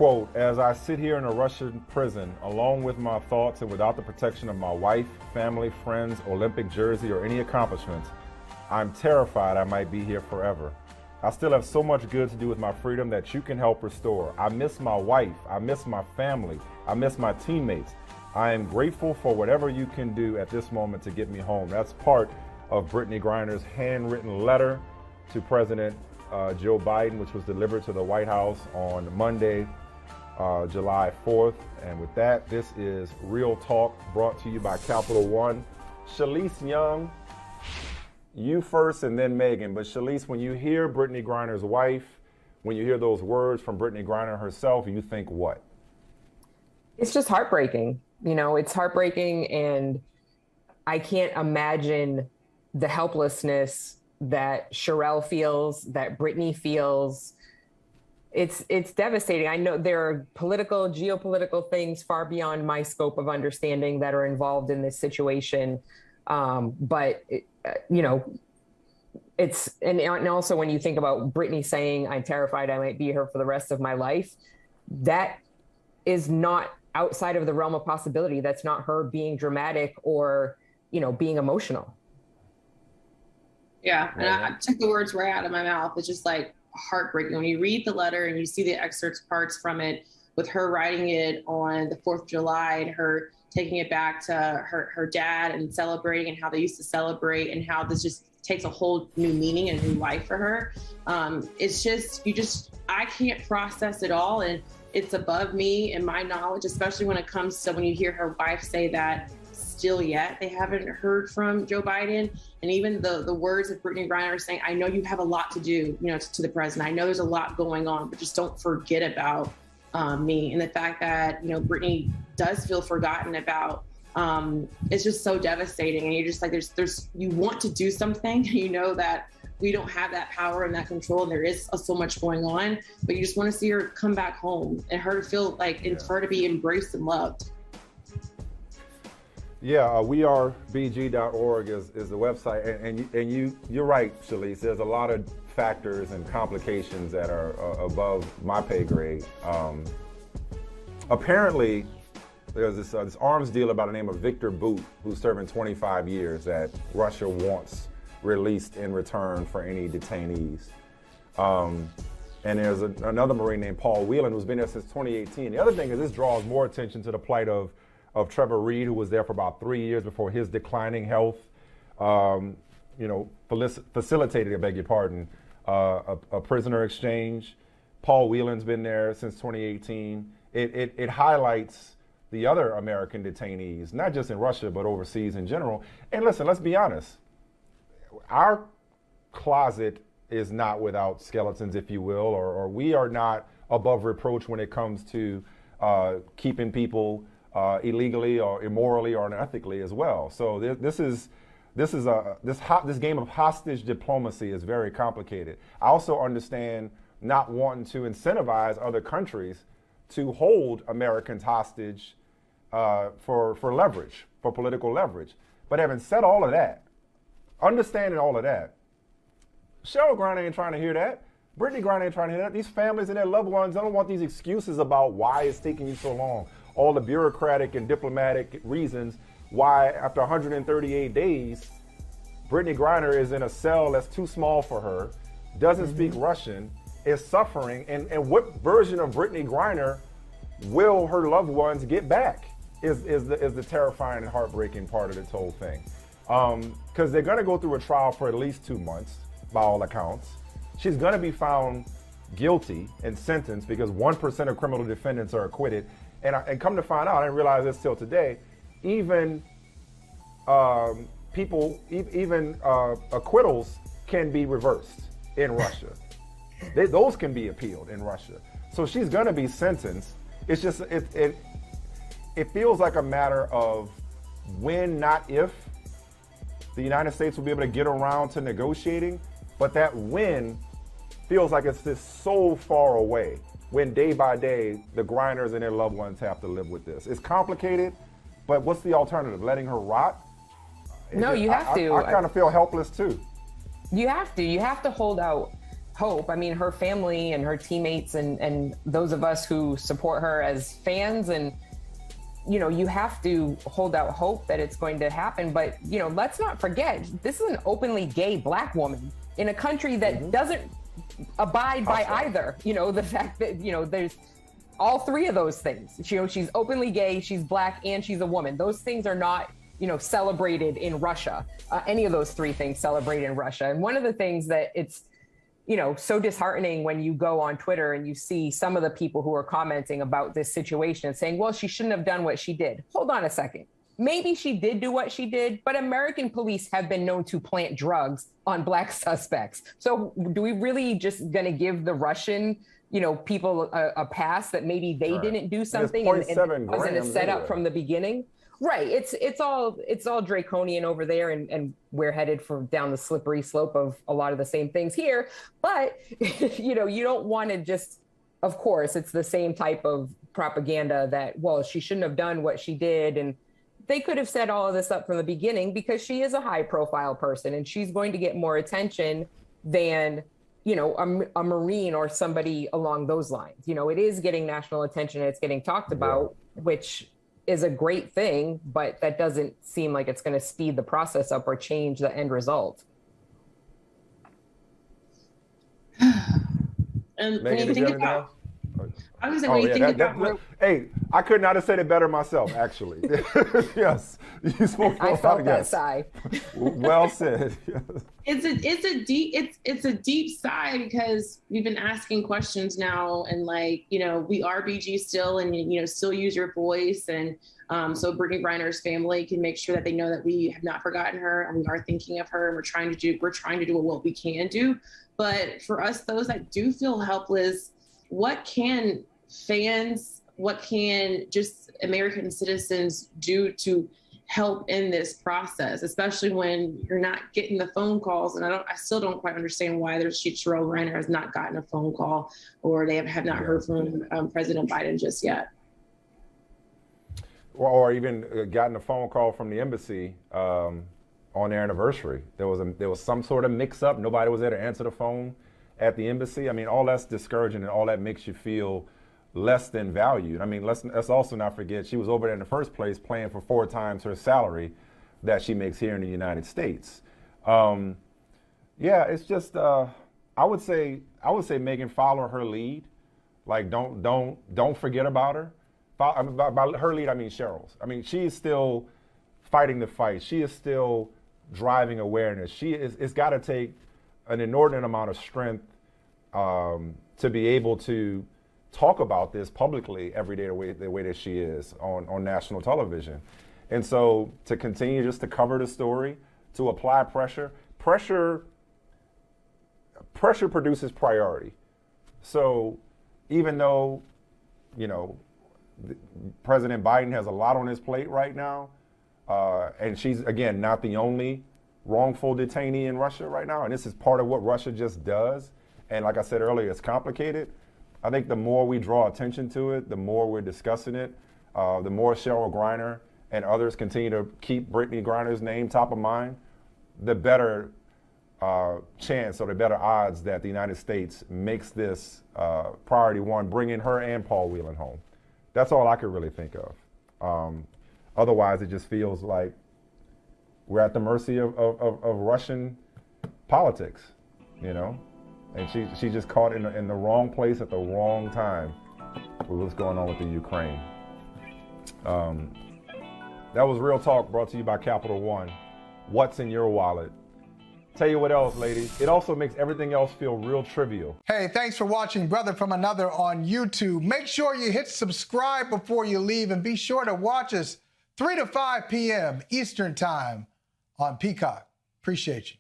Quote, as I sit here in a Russian prison, alone with my thoughts and without the protection of my wife, family, friends, Olympic jersey, or any accomplishments, I'm terrified I might be here forever. I still have so much good to do with my freedom that you can help restore. I miss my wife. I miss my family. I miss my teammates. I am grateful for whatever you can do at this moment to get me home. That's part of Brittney Griner's handwritten letter to President Joe Biden, which was delivered to the White House on Monday, July 4th. And with that, this is Real Talk, brought to you by Capital One. Shalise Young, you first and then Megan. But Shalise, when you hear Brittney Griner's wife, when you hear those words from Brittney Griner herself, you think what? It's just heartbreaking. You know, it's heartbreaking, and I can't imagine the helplessness that Sherelle feels, that Brittney feels. It's devastating. I know there are political, geopolitical things far beyond my scope of understanding that are involved in this situation. But you know, it's, and also when you think about Brittney saying, I'm terrified I might be here for the rest of my life, that is not outside of the realm of possibility. That's not her being dramatic or, you know, being emotional. Yeah, and I took the words right out of my mouth. It's just like heartbreaking when you read the letter and you see the excerpts parts from it, with her writing it on the 4th of July and her taking it back to her dad and celebrating and how they used to celebrate, and how this just takes a whole new meaning and new life for her. It's just, I can't process it all. And it's above me and my knowledge, especially when it comes to when you hear her wife say that still yet they haven't heard from Joe Biden. And even the words of Brittney Griner saying, I know you have a lot to do, you know, to the president. I know there's a lot going on, but just don't forget about me. And the fact that, you know, Brittney does feel forgotten about, it's just so devastating. And you're just like, you want to do something, you know, that we don't have that power and that control, and there is so much going on, but you just want to see her come back home and her to feel like, and for her to be embraced and loved. Yeah, wearebg.org is the website, and you're right, Shalise. There's a lot of factors and complications that are above my pay grade. Apparently, there's this arms dealer by the name of Victor Bout, who's serving 25 years, that Russia wants released in return for any detainees. And there's another Marine named Paul Whelan, who's been there since 2018. The other thing is, this draws more attention to the plight of Trevor Reed, who was there for about 3 years before his declining health, facilitated, I beg your pardon, a prisoner exchange. Paul Whelan's been there since 2018. It highlights the other American detainees, not just in Russia, but overseas in general. And listen, let's be honest. Our closet is not without skeletons, if you will, or we are not above reproach when it comes to keeping people illegally or immorally or unethically as well. So this game of hostage diplomacy is very complicated. I also understand not wanting to incentivize other countries to hold Americans hostage for leverage, for political leverage. But having said all of that, understanding all of that, Cheryl Griner ain't trying to hear that. Brittney Griner ain't trying to hear that. These families and their loved ones don't want these excuses about why it's taking you so long. All the bureaucratic and diplomatic reasons why, after 138 days, Brittney Griner is in a cell that's too small for her, doesn't speak Russian, is suffering. And what version of Brittney Griner will her loved ones get back is the terrifying and heartbreaking part of this whole thing. Because they're going to go through a trial for at least 2 months, by all accounts. She's going to be found guilty and sentenced, because 1% of criminal defendants are acquitted. And come to find out, I didn't realize this till today, even acquittals can be reversed in Russia. Those can be appealed in Russia. So she's going to be sentenced. It's just, it feels like a matter of when, not if, the United States will be able to get around to negotiating. But that when feels like it's just so far away, when day by day, the Griners and their loved ones have to live with this. It's complicated, but what's the alternative? Letting her rot? No, you have to. I kind of feel helpless too. You have to hold out hope. I mean, her family and her teammates and those of us who support her as fans, and you have to hold out hope that it's going to happen. But let's not forget, this is an openly gay Black woman in a country that doesn't abide by either. The fact that there's all three of those things. She's openly gay, she's Black, and she's a woman. Those things are not celebrated in Russia. Any of those three things celebrated in Russia. And one of the things that it's, so disheartening when you go on Twitter and you see some of the people who are commenting about this situation and saying, well, she shouldn't have done what she did. Hold on a second. Maybe she did do what she did, but American police have been known to plant drugs on Black suspects. So do we really just going to give the Russian people a pass that maybe they didn't do something and it wasn't a setup from the beginning? Right. It's all draconian over there, and we're headed down the slippery slope of a lot of the same things here. But you don't want to just, of course, it's the same type of propaganda that, well, she shouldn't have done what she did, and they could have set all of this up from the beginning because she is a high profile person and she's going to get more attention than a Marine or somebody along those lines. It is getting national attention and it's getting talked about, which is a great thing, but that doesn't seem like it's going to speed the process up or change the end result. And when you think about, I was like, when you think about, hey, I could not have said it better myself, actually. Yes, you spoke. I felt that sigh. Well said. It's a deep sigh because we've been asking questions now, and we are BG still, and still use your voice, and so Brittney Griner's family can make sure that they know that we have not forgotten her and we are thinking of her, and we're trying to do what we can do. But for us, those that do feel helpless, what can fans, what can just American citizens do to help in this process, especially when you're not getting the phone calls? And I still don't quite understand why Shalise Manza has not gotten a phone call, or they have not heard from President Biden just yet. Or even gotten a phone call from the embassy on their anniversary. There was some sort of mix-up. Nobody was there to answer the phone at the embassy. I mean, all that's discouraging, and all that makes you feel less than valued. I mean, let's also not forget, she was over there in the first place playing for 4 times her salary that she makes here in the United States. It's just I would say Megan, follow her lead. Like, don't forget about her. By her lead, I mean Cheryl's. I mean, she is still fighting the fight. She is still driving awareness. It's got to take an inordinate amount of strength to be able to talk about this publicly every day the way that she is on national television. And so to continue just to cover the story, to apply pressure produces priority. So even though, President Biden has a lot on his plate right now, and she's, again, not the only wrongful detainee in Russia right now, and this is part of what Russia just does. And like I said earlier, it's complicated. I think the more we draw attention to it, the more we're discussing it, the more Cheryl Griner and others continue to keep Brittney Griner's name top of mind, the better chance or the better odds that the United States makes this priority one, bringing her and Paul Whelan home. That's all I could really think of. Otherwise, it just feels like we're at the mercy of Russian politics, And she's just caught in the wrong place at the wrong time with what's going on with the Ukraine. That was Real Talk, brought to you by Capital One. What's in your wallet? Tell you what else, ladies. It also makes everything else feel real trivial. Hey, thanks for watching Brother from Another on YouTube. Make sure you hit subscribe before you leave, and be sure to watch us 3 to 5 p.m. Eastern Time on Peacock. Appreciate you.